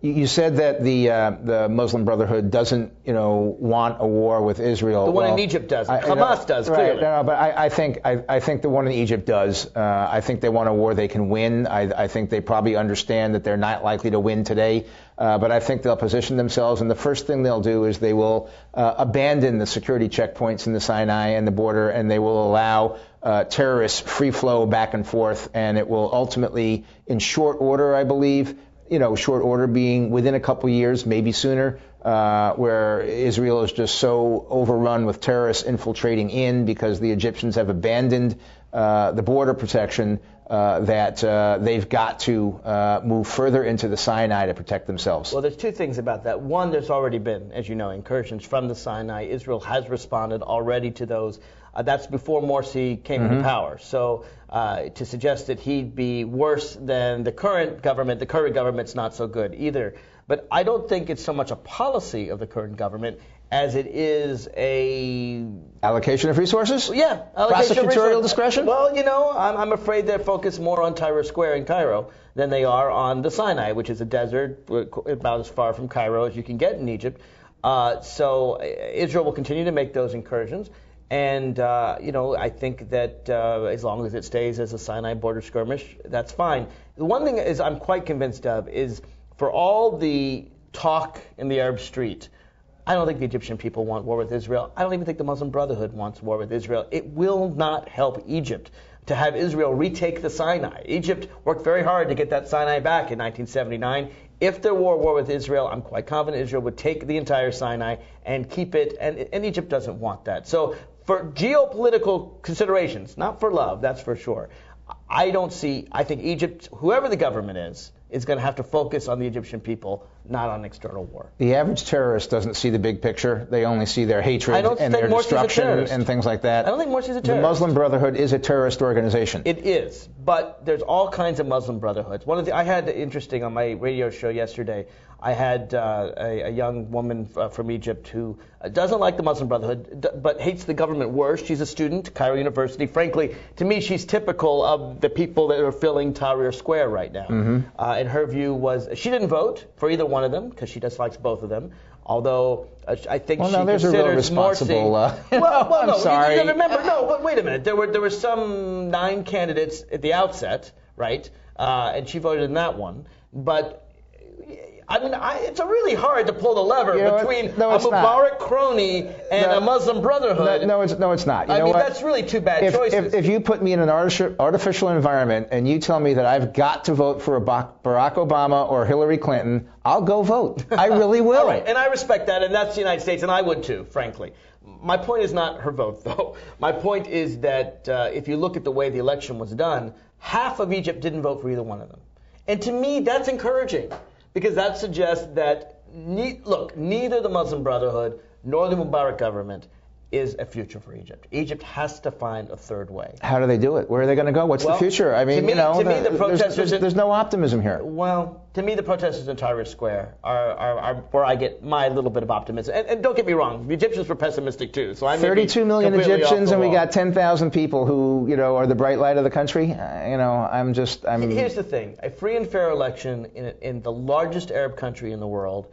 You said that the Muslim Brotherhood doesn't, want a war with Israel. The one in Egypt does. Hamas does, clearly. Right, but I think the one in Egypt does. I think they want a war they can win. I think they probably understand that they're not likely to win today. But I think they'll position themselves, and the first thing they'll do is they will abandon the security checkpoints in the Sinai and the border, and they will allow terrorists free flow back and forth, and it will ultimately, in short order, I believe, short order being within a couple years, maybe sooner, where Israel is just so overrun with terrorists infiltrating in because the Egyptians have abandoned the border protection that they've got to move further into the Sinai to protect themselves. Well, there's two things about that. One, there's already been, as you know, incursions from the Sinai. Israel has responded already to those. That's before Morsi came into power. So to suggest that he'd be worse than the current government's not so good either. But I don't think it's so much a policy of the current government as it is a allocation of resources? Yeah, allocation of prosecutorial discretion? Well, I'm afraid they're focused more on Tahrir Square in Cairo than they are on the Sinai, which is a desert about as far from Cairo as you can get in Egypt. So Israel will continue to make those incursions. And, I think that as long as it stays as a Sinai border skirmish, that's fine. The one thing is I'm quite convinced of is for all the talk in the Arab street, I don't think the Egyptian people want war with Israel. I don't even think the Muslim Brotherhood wants war with Israel. It will not help Egypt to have Israel retake the Sinai. Egypt worked very hard to get that Sinai back in 1979. If there were war with Israel, I'm quite confident Israel would take the entire Sinai and keep it, and Egypt doesn't want that. So for geopolitical considerations, not for love, that's for sure, I think Egypt, whoever the government is going to have to focus on the Egyptian people, not on external war. The average terrorist doesn't see the big picture. They only see their hatred and their destruction and things like that. I don't think Morsi's a terrorist. The Muslim Brotherhood is a terrorist organization. It is, but there's all kinds of Muslim brotherhoods. I had interesting on my radio show yesterday. I had a young woman from Egypt who doesn't like the Muslim Brotherhood, but hates the government worse. She's a student at Cairo University. Frankly, to me, she's typical of the people that are filling Tahrir Square right now. And her view was she didn't vote for either one of them because she dislikes both of them. Although I think she there's a real responsible. I'm sorry. You remember? No, but wait a minute. There were some 9 candidates at the outset, right? And she voted in that one, but. It's really hard to pull the lever between a Mubarak crony and a Muslim Brotherhood. No, it's not. That's really two bad choices. If you put me in an artificial environment and you tell me that I've got to vote for Barack Obama or Hillary Clinton, I'll go vote. I really will. All right, and I respect that, and that's the United States, and I would too, frankly. My point is not her vote, though. My point is that if you look at the way the election was done, half of Egypt didn't vote for either one of them. And to me, that's encouraging. Because that suggests that, neither the Muslim Brotherhood nor the Mubarak government is a future for Egypt. Egypt has to find a third way. How do they do it? Where are they going to go? What's the future? I mean, the protesters there's no optimism here. Well, to me, the protesters in Tahrir Square are where I get my little bit of optimism. And don't get me wrong, the Egyptians were pessimistic too. So 32 million Egyptians, and we got 10,000 people who, are the bright light of the country. Here's the thing: a free and fair election in the largest Arab country in the world.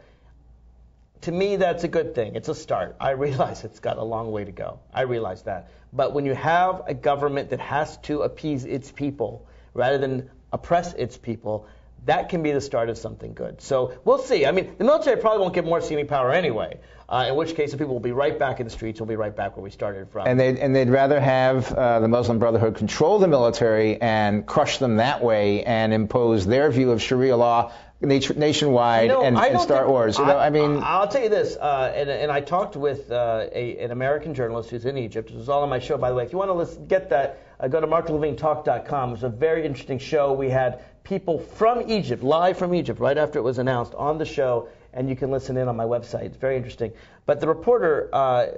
To me, that's a good thing. It's a start. I realize it's got a long way to go. I realize that. But when you have a government that has to appease its people rather than oppress its people, that can be the start of something good. So we'll see. I mean, the military probably won't give Morsi any power anyway, in which case the people will be right back in the streets. We'll be right back where we started from. And they'd rather have the Muslim Brotherhood control the military and crush them that way and impose their view of Sharia law nationwide and start wars. I'll tell you this, and I talked with an American journalist who's in Egypt. It was all on my show, by the way. If you want to get that, go to marklevinetalk.com. It was a very interesting show. We had people from Egypt, live from Egypt, right after it was announced on the show, and you can listen in on my website. It's very interesting. But the reporter,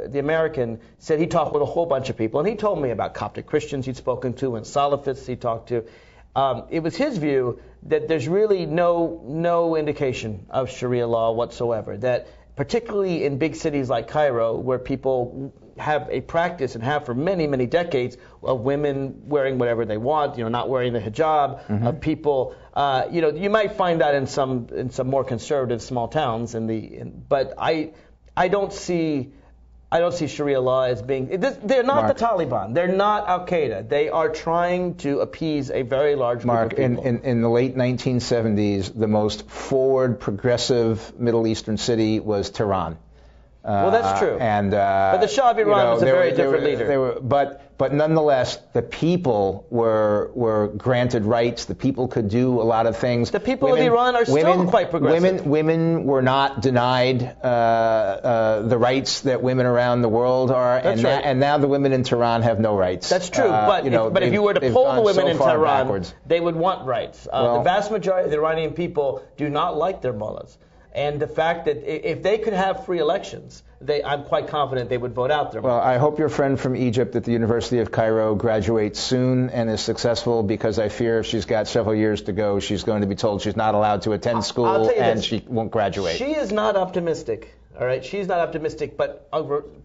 the American, said he talked with a whole bunch of people, and he told me about Coptic Christians he'd spoken to and Salafists he talked to. It was his view that there's really no indication of Sharia law whatsoever, that particularly in big cities like Cairo, where people have a practice and have for many, many decades of women wearing whatever they want, not wearing the hijab, of people, you might find that in some more conservative small towns, but I don't see Sharia law as being. They're not the Taliban. They're not Al Qaeda. They are trying to appease a very large group of people. In the late 1970s, the most forward, progressive Middle Eastern city was Tehran. Well, that's true. But the Shah of Iran was a very different leader. But nonetheless, the people were granted rights. The people could do a lot of things. The people of Iran are still quite progressive. Women were not denied the rights that women around the world are. And now the women in Tehran have no rights. That's true. But if you were to poll the women in Tehran, they would want rights. The vast majority of the Iranian people do not like their mullahs. And the fact that if they could have free elections, I'm quite confident they would vote out their Well, I hope your friend from Egypt at the University of Cairo graduates soon and is successful, because I fear if she's got several years to go, she's going to be told she's not allowed to attend school and she won't graduate. She is not optimistic, all right? She's not optimistic, but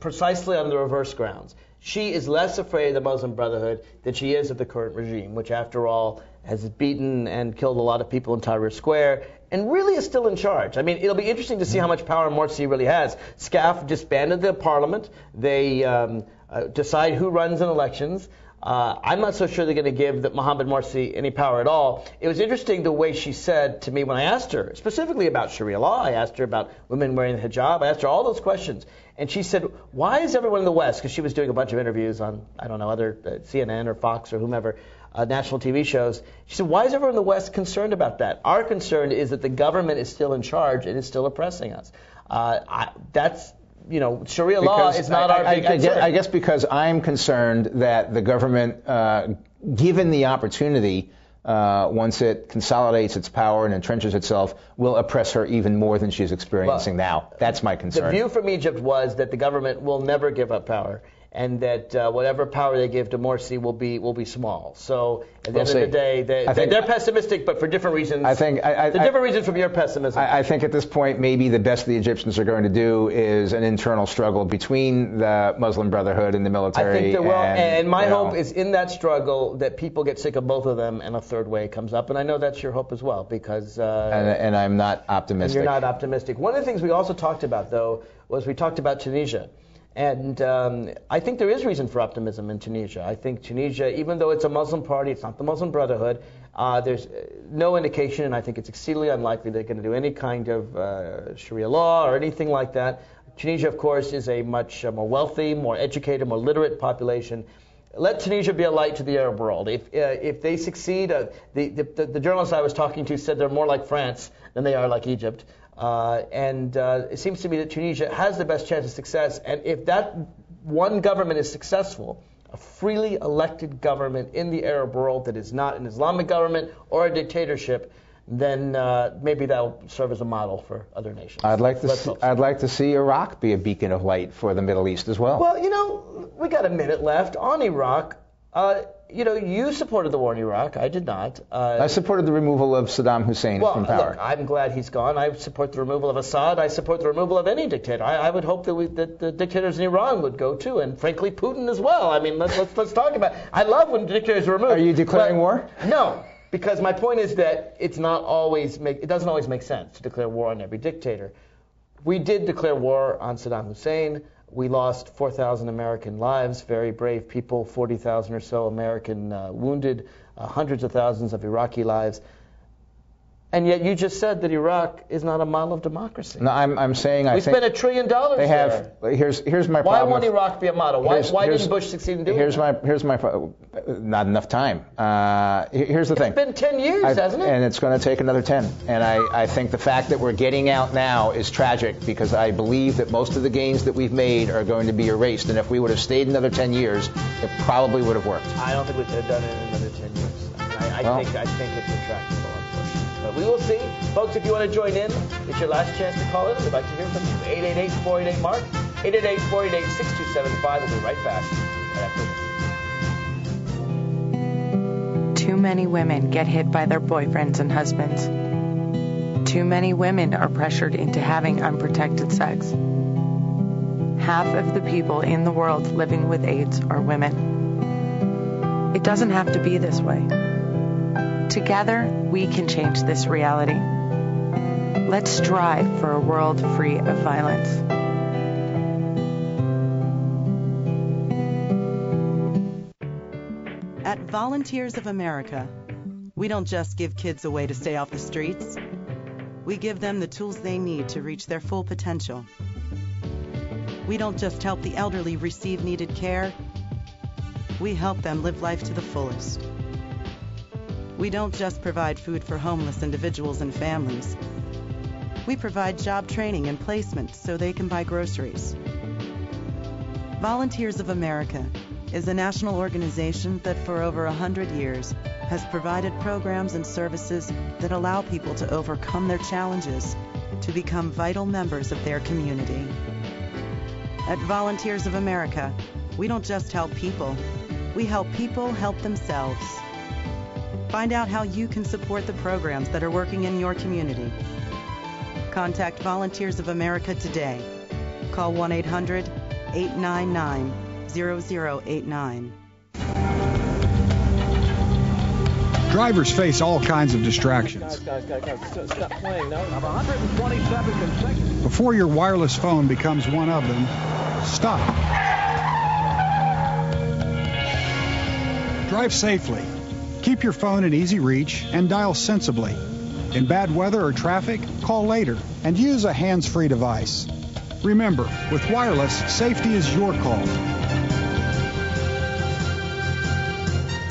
precisely on the reverse grounds. She is less afraid of the Muslim Brotherhood than she is of the current regime, which, after all, has beaten and killed a lot of people in Tahrir Square and really is still in charge. I mean, it'll be interesting to see how much power Morsi really has. SCAF disbanded the parliament. They decide who runs in elections. I'm not so sure they're going to give Mohamed Morsi any power at all. It was interesting the way she said to me when I asked her, specifically about Sharia law. I asked her about women wearing the hijab. I asked her all those questions. And she said, why is everyone in the West, because she was doing a bunch of interviews on, I don't know, other CNN or Fox or whomever, national TV shows. She said, why is everyone in the West concerned about that? Our concern is that the government is still in charge and is still oppressing us. That's, Sharia law is not our big concern. I guess because I'm concerned that the government, given the opportunity, once it consolidates its power and entrenches itself, will oppress her even more than she's experiencing now. That's my concern. The view from Egypt was that the government will never give up power, and that whatever power they give to Morsi will be small. So at the end of the day, they're pessimistic, but for different reasons. Different reasons from your pessimism. I think at this point, maybe the best the Egyptians are going to do is an internal struggle between the Muslim Brotherhood and the military. I think there will, and my hope is in that struggle that people get sick of both of them and a third way comes up. And I know that's your hope as well, because... and I'm not optimistic. And you're not optimistic. One of the things we also talked about, though, was we talked about Tunisia. And I think there is reason for optimism in Tunisia. I think Tunisia, even though it's a Muslim party, it's not the Muslim Brotherhood, there's no indication, and I think it's exceedingly unlikely they're going to do any kind of Sharia law or anything like that. Tunisia, of course, is a much more wealthy, more educated, more literate population. Let Tunisia be a light to the Arab world. If they succeed, the journalist I was talking to said they're more like France than they are like Egypt. It seems to me that Tunisia has the best chance of success. And if that one government is successful, a freely elected government in the Arab world that is not an Islamic government or a dictatorship, then maybe that'll serve as a model for other nations. I'd like to see Iraq be a beacon of light for the Middle East as well. Well, we got a minute left on Iraq. You supported the war in Iraq. I did not. I supported the removal of Saddam Hussein from power. Look, I'm glad he's gone. I support the removal of Assad. I support the removal of any dictator. I would hope that the dictators in Iran would go too, and frankly, Putin as well. I mean, let's talk about it. I love when dictators are removed. Are you declaring war? No, because my point is that it doesn't always make sense to declare war on every dictator. We did declare war on Saddam Hussein. We lost 4,000 American lives, very brave people, 40,000 or so American wounded, hundreds of thousands of Iraqi lives. And yet you just said that Iraq is not a model of democracy. No, I'm saying we spent $1 trillion they have. there. Here's my problem. Why won't Iraq be a model? Why didn't Bush succeed in doing that? Here's my not enough time. Here's the thing. It's been 10 years, hasn't it? And it's going to take another 10. And I think the fact that we're getting out now is tragic, because I believe that most of the gains that we've made are going to be erased. And if we would have stayed another 10 years, it probably would have worked. I don't think we could have done it in another 10 years. I think it's intractable. But we will see. Folks, if you want to join in, it's your last chance to call in. We'd like to hear from you. 888-488-MARK, 888-488-6275. We'll be right back after this. Too many women get hit by their boyfriends and husbands. Too many women are pressured into having unprotected sex. Half of the people in the world living with AIDS are women. It doesn't have to be this way. Together, we can change this reality. Let's strive for a world free of violence. At Volunteers of America, we don't just give kids a way to stay off the streets. We give them the tools they need to reach their full potential. We don't just help the elderly receive needed care. We help them live life to the fullest. We don't just provide food for homeless individuals and families. We provide job training and placement so they can buy groceries. Volunteers of America is a national organization that for over 100 years has provided programs and services that allow people to overcome their challenges to become vital members of their community. At Volunteers of America, we don't just help people, we help people help themselves. Find out how you can support the programs that are working in your community. Contact Volunteers of America today. Call 1-800-899-0089. Drivers face all kinds of distractions. Guys, stop playing. No. 127 consecutive. Before your wireless phone becomes one of them, stop. Drive safely. Keep your phone in easy reach and dial sensibly. In bad weather or traffic, call later and use a hands-free device. Remember, with wireless, safety is your call.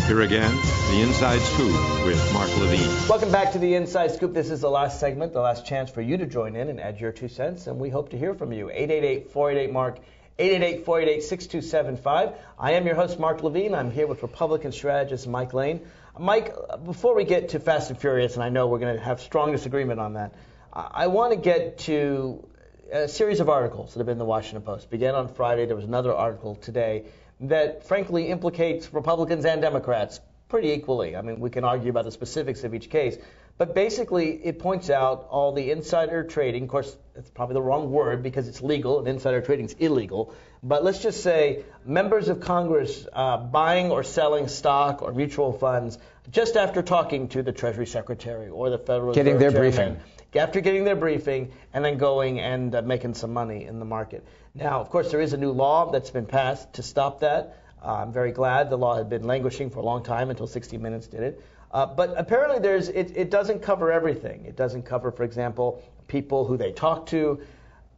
Here again, the Inside Scoop with Mark Levine. Welcome back to the Inside Scoop. This is the last segment, the last chance for you to join in and add your 2 cents, and we hope to hear from you. 888-488-MARK, 888-488-6275. I am your host, Mark Levine. I'm here with Republican strategist Mike Lane. Mike, before we get to Fast and Furious, and I know we're going to have strong disagreement on that, I want to get to a series of articles that have been in the Washington Post. Began on Friday. There was another article today that frankly implicates Republicans and Democrats pretty equally. I mean, we can argue about the specifics of each case, but basically it points out all the insider trading. Of course, it's probably the wrong word because it's legal and insider trading is illegal, but let's just say members of Congress buying or selling stock or mutual funds just after talking to the Treasury Secretary or the Federal Reserve Getting their Chairman, briefing. After getting their briefing and then going and making some money in the market. Now, of course, there is a new law that's been passed to stop that. I'm very glad. The law had been languishing for a long time until 60 Minutes did it. But apparently it doesn't cover everything. It doesn't cover, for example, people who they talk to.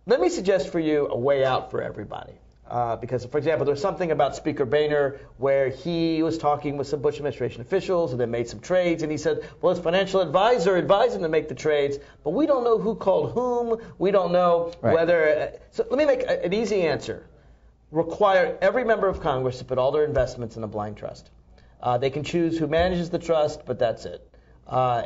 Let me suggest for you a way out for everybody. Because, for example, there's something about Speaker Boehner where he was talking with some Bush administration officials and they made some trades, and he said, well, his financial advisor advised him to make the trades, but we don't know who called whom. We don't know whether. So let me make an easy answer. Require every member of Congress to put all their investments in a blind trust. They can choose who manages the trust, but that's it. I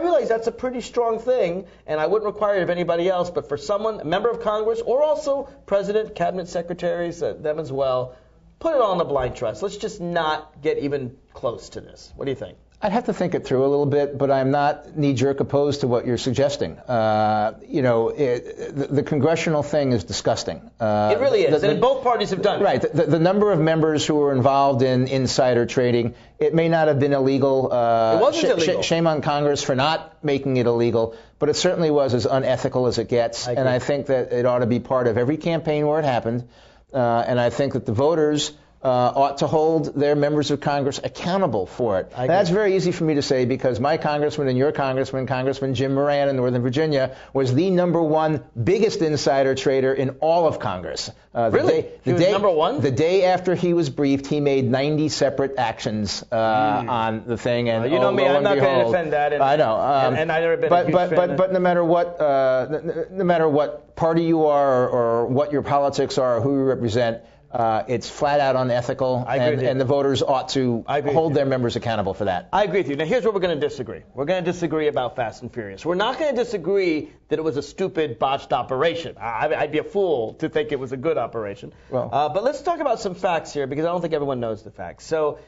realize that's a pretty strong thing, and I wouldn't require it of anybody else, but for someone, a member of Congress, or also President, Cabinet Secretaries, them as well, put it all in a blind trust. Let's just not get even close to this. What do you think? I'd have to think it through a little bit, but I'm not knee-jerk opposed to what you're suggesting. The congressional thing is disgusting. It really is, and both parties have done it. Right. The number of members who were involved in insider trading, it may not have been illegal. It wasn't illegal. Shame on Congress for not making it illegal, but it certainly was as unethical as it gets, and I think that it ought to be part of every campaign where it happened, and I think that the voters ought to hold their members of Congress accountable for it. That's very easy for me to say because my congressman and your congressman, Congressman Jim Moran in Northern Virginia, was the #1 biggest insider trader in all of Congress. Really? He was number one? The day after he was briefed, he made 90 separate actions on the thing. And you know me, I'm not going to defend that. And, I know. And I've never been a huge fan. But no matter what party you are or what your politics are or who you represent, it's flat out unethical, and the voters ought to hold their members accountable for that. I agree with you. Now, here's where we're going to disagree. We're going to disagree about Fast and Furious. We're not going to disagree that it was a stupid, botched operation. I'd be a fool to think it was a good operation. But let's talk about some facts here, because I don't think everyone knows the facts. So,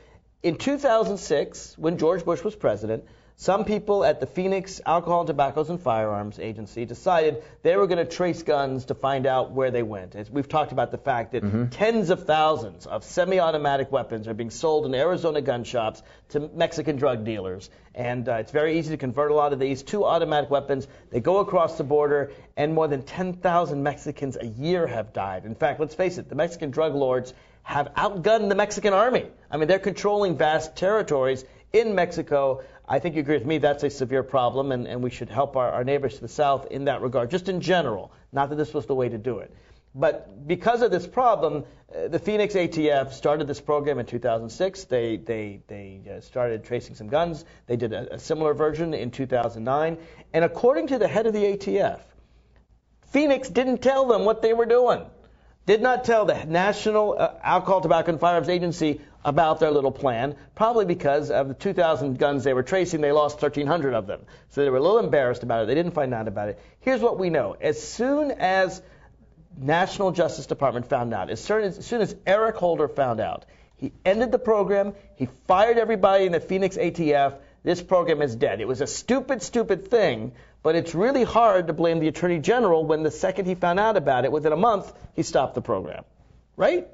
in 2006, when George Bush was president, some people at the Phoenix Alcohol, Tobaccos, and Firearms Agency decided they were going to trace guns to find out where they went. We've talked about the fact that tens of thousands of semi-automatic weapons are being sold in Arizona gun shops to Mexican drug dealers. And it's very easy to convert a lot of these to automatic weapons. They go across the border, and more than 10,000 Mexicans a year have died. In fact, let's face it, the Mexican drug lords have outgunned the Mexican army. I mean, they're controlling vast territories in Mexico. I think you agree with me, that's a severe problem, and we should help our neighbors to the south in that regard, just in general, not that this was the way to do it. But because of this problem, the Phoenix ATF started this program in 2006. They started tracing some guns. They did a similar version in 2009. And according to the head of the ATF, Phoenix didn't tell them what they were doing. Did not tell the National Alcohol, Tobacco, and Firearms Agency about their little plan, probably because of the 2,000 guns they were tracing, they lost 1,300 of them. So they were a little embarrassed about it. They didn't find out about it. Here's what we know. As soon as National Justice Department found out, as soon as Eric Holder found out, he ended the program. He fired everybody in the Phoenix ATF. This program is dead. It was a stupid, stupid thing, but it's really hard to blame the Attorney General when the second he found out about it, within a month, he stopped the program. Right?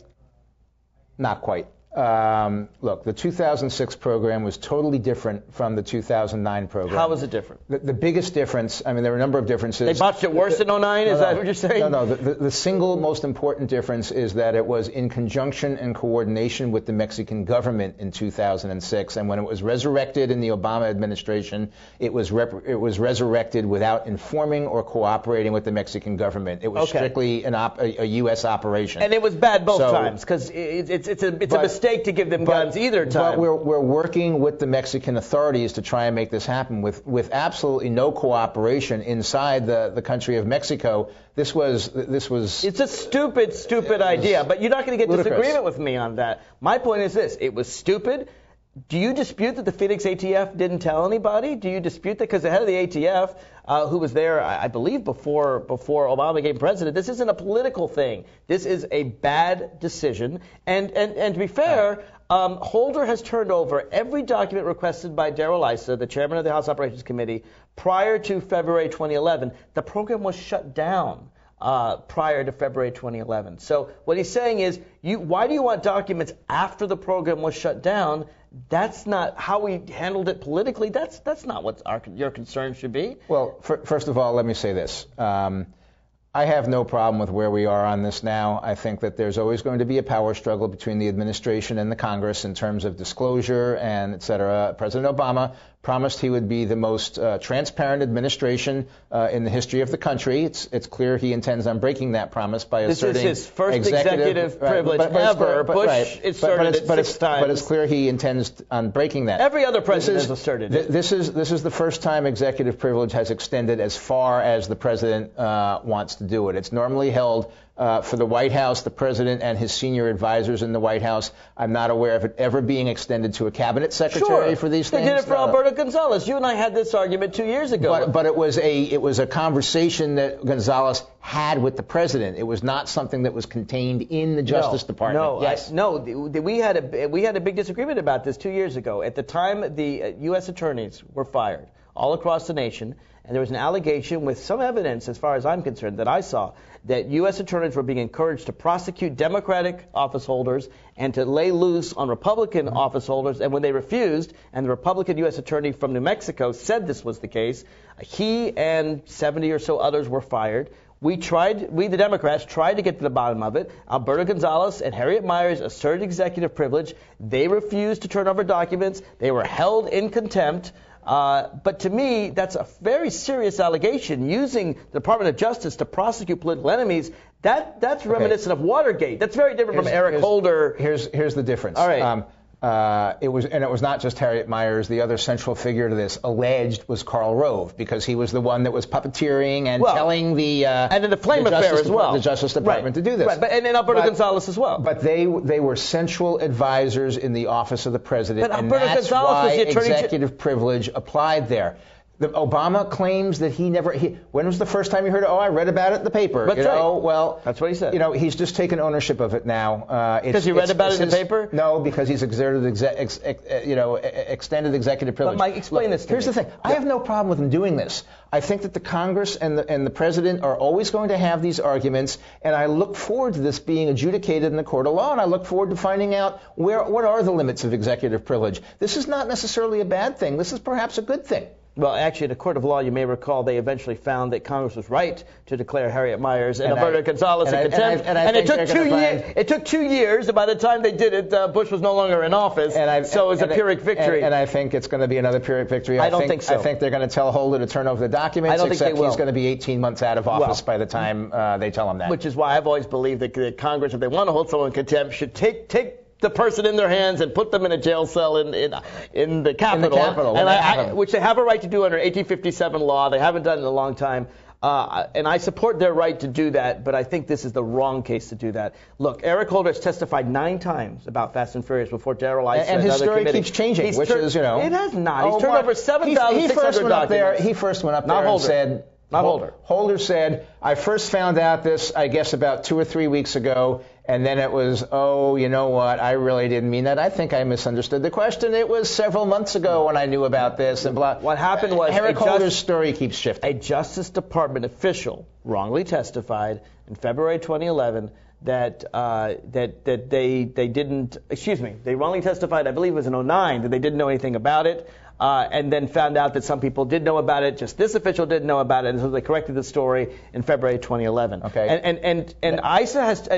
Not quite. Look, the 2006 program was totally different from the 2009 program. How was it different? The biggest difference, I mean, there were a number of differences. They botched it worse in 09? Is that what you're saying? No. The single most important difference is that it was in conjunction and coordination with the Mexican government in 2006. And when it was resurrected in the Obama administration, it was resurrected without informing or cooperating with the Mexican government. It was strictly a U.S. operation. And it was bad both times, because it's a mistake to give them guns either time. But we're working with the Mexican authorities to try and make this happen with absolutely no cooperation inside the country of Mexico. This was. It's a stupid idea, but you're not going to get disagreement with me on that. My point is this: it was stupid. Do you dispute that the Phoenix ATF didn't tell anybody? Do you dispute that? Because the head of the ATF, who was there, I believe, before Obama became president, this isn't a political thing. This is a bad decision. And to be fair, Holder has turned over every document requested by Darrell Issa, the chairman of the House Operations Committee, prior to February 2011. The program was shut down prior to February 2011. So what he's saying is, why do you want documents after the program was shut down? That's not how we handled it politically. That's not what your concern should be. Well, first of all, let me say this. I have no problem with where we are on this now. I think that there's always going to be a power struggle between the administration and the Congress in terms of disclosure and et cetera. President Obama promised he would be the most transparent administration in the history of the country. It's clear he intends on breaking that promise by asserting this is his first executive privilege ever. Bush asserted it 6 times. But it's clear he intends on breaking that. Every other president has asserted it. This is the first time executive privilege has extended as far as the president wants to do it. It's normally held for the White House, the president, and his senior advisors in the White House. I'm not aware of it ever being extended to a cabinet secretary for these things. They did it for Alberto Gonzales. You and I had this argument 2 years ago. But it was a conversation that Gonzales had with the president. It was not something that was contained in the Justice Department. We had a big disagreement about this 2 years ago. At the time, the U.S. attorneys were fired all across the nation, and there was an allegation with some evidence, as far as I'm concerned, that I saw, that U.S. attorneys were being encouraged to prosecute Democratic office holders and to lay loose on Republican office holders. And when they refused, and the Republican U.S. attorney from New Mexico said this was the case, he and 70 or so others were fired. We, the Democrats, tried to get to the bottom of it. Alberto Gonzales and Harriet Miers asserted executive privilege. They refused to turn over documents. They were held in contempt. But to me, that's a very serious allegation. Using the Department of Justice to prosecute political enemies, that's reminiscent of Watergate. That's very different from Eric Holder. Here's the difference. All right. It was not just Harriet Miers. The other central figure to this alleged was Karl Rove, because he was the one that was puppeteering and telling the and in the Flame affair as well, the Justice Department to do this. Right, and Alberto Gonzales as well. But they were central advisors in the office of the president, but and Alberto that's Gonzales why was the attorney executive privilege applied there. Obama claims that when was the first time you heard it? Oh, I read about it in the paper. That's right. Well, that's what he said. He's just taken ownership of it now. Because he read about it in the paper? No, because he's exerted extended executive privilege. But Mike, explain this to me. Here's the thing. I have no problem with him doing this. I think that the Congress and the president are always going to have these arguments, and I look forward to this being adjudicated in the court of law, and I look forward to finding out what are the limits of executive privilege. This is not necessarily a bad thing. This is perhaps a good thing. Well, actually, the court of law, you may recall, they eventually found that Congress was right to declare Harriet Miers and Alberto Gonzales in contempt. And it took 2 years. It took 2 years. And by the time they did it, Bush was no longer in office. So it was a Pyrrhic victory. And I think it's going to be another Pyrrhic victory. I don't think so. I think they're going to tell Holder to turn over the documents. I don't think they will. He's going to be 18 months out of office by the time they tell him that. Which is why I've always believed that Congress, if they want to hold someone in contempt, should take the person in their hands and put them in a jail cell in the Capitol, which they have a right to do under 1857 law. They haven't done it in a long time. And I support their right to do that, but I think this is the wrong case to do that. Look, Eric Holder has testified 9 times about Fast and Furious before Darrell Issa and his story committee. keeps changing, which is, It has not. He's turned over 7,600 documents. He first went up there and said, Not Holder. Holder said, I first found out this, I guess, about 2 or 3 weeks ago, and then it was, oh, you know what, I really didn't mean that. I think I misunderstood the question. It was several months ago when I knew about this, and blah. What happened was Eric Holder's story keeps shifting. A Justice Department official wrongly testified in February 2011 that they didn't, they wrongly testified, I believe it was in 2009, that they didn't know anything about it. And then found out that some people did know about it. Just this official didn't know about it, and so they corrected the story in February 2011. Okay. And ISA has,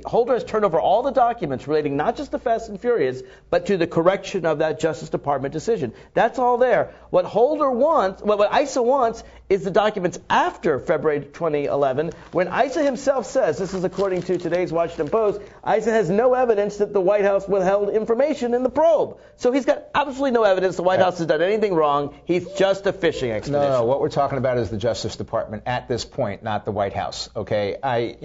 Holder has turned over all the documents relating not just to Fast and Furious, but to the correction of that Justice Department decision. That's all there. What Holder wants, what ISA wants, is the documents after February 2011, when ISA himself says, this is according to today's Washington Post, ISA has no evidence that the White House withheld information in the probe. So he's got absolutely no evidence the White House has done anything wrong. He's just a fishing expedition. No, what we're talking about is the Justice Department at this point, not the White House. Okay, I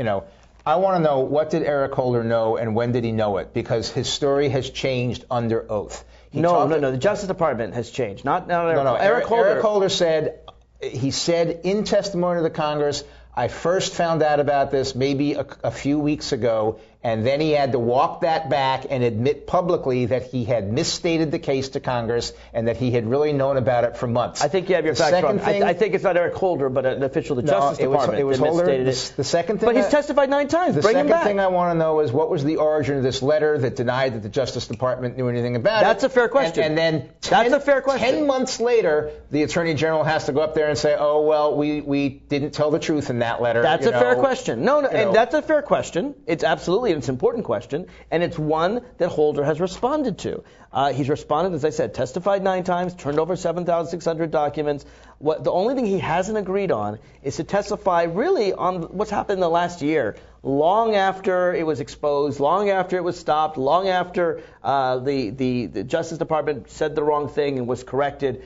want to know, what did Eric Holder know and when did he know it? Because his story has changed under oath. No. The Justice Department has changed. Not Eric. No. Eric Holder said in testimony to the Congress, I first found out about this maybe a few weeks ago, and then he had to walk that back and admit publicly that he had misstated the case to Congress and that he had really known about it for months. I think you have your facts wrong. I think it's not Eric Holder, but an official of the Justice Department it was that Holder. misstated it. The second thing, but he's testified 9 times. Bring him back. The second thing I want to know is, what was the origin of this letter that denied that the Justice Department knew anything about it? That's a fair question. And then that's a fair question. 10 months later, the Attorney General has to go up there and say, oh, well, we didn't tell the truth in that letter. That's a fair question. No, and that's a fair question. It's absolutely an important question. And it's one that Holder has responded to. He's responded, as I said, testified 9 times, turned over 7,600 documents. The only thing he hasn't agreed on is to testify really on what's happened in the last year, long after it was exposed, long after it was stopped, long after the Justice Department said the wrong thing and was corrected.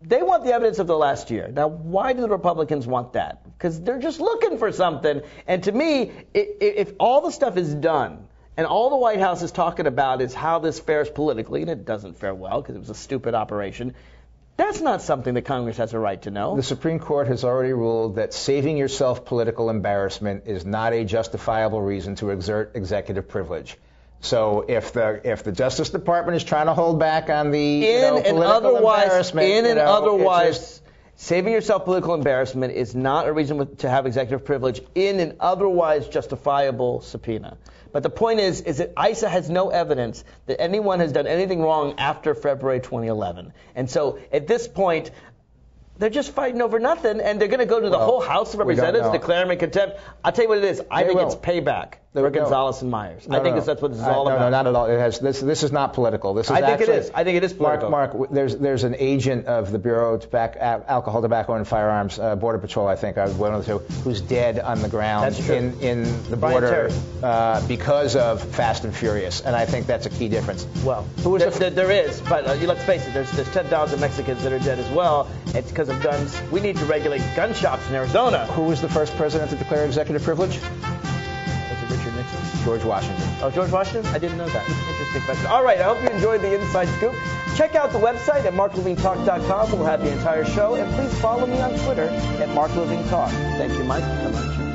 They want the evidence of the last year. Now, why do the Republicans want that? Because they're just looking for something. And to me, if all the stuff is done, and all the White House is talking about is how this fares politically, and it doesn't fare well because it was a stupid operation, that's not something that Congress has a right to know. The Supreme Court has already ruled that saving yourself political embarrassment is not a justifiable reason to exert executive privilege. So if the Justice Department is trying to hold back on the political embarrassment, saving yourself political embarrassment is not a reason to have executive privilege in an otherwise justifiable subpoena. But the point is that ISA has no evidence that anyone has done anything wrong after February 2011. And so at this point, they're just fighting over nothing, and they're going to go to the whole House of Representatives, declare him in contempt. I'll tell you what it is. I think it's payback for Gonzalez and Myers. I think that's what this is all about. No, not at all. It has this is not political. This is I think it is. I think it is political. Mark, there's an agent of the Bureau of Alcohol, Tobacco, and Firearms, Border Patrol, I think, one of the two, who's dead on the ground in the border because of Fast and Furious, and I think that's a key difference. Well, there is, but let's face it, there's 10,000 Mexicans that are dead as well. It's because of guns. We need to regulate gun shops in Arizona. Who was the first president to declare executive privilege? Was it Richard Nixon? George Washington. Oh, George Washington? I didn't know that. Interesting question. All right, I hope you enjoyed the Inside Scoop. Check out the website at marklevinetalk.com. We'll have the entire show. And please follow me on Twitter at marklevinetalk. Thank you, Mike, so much.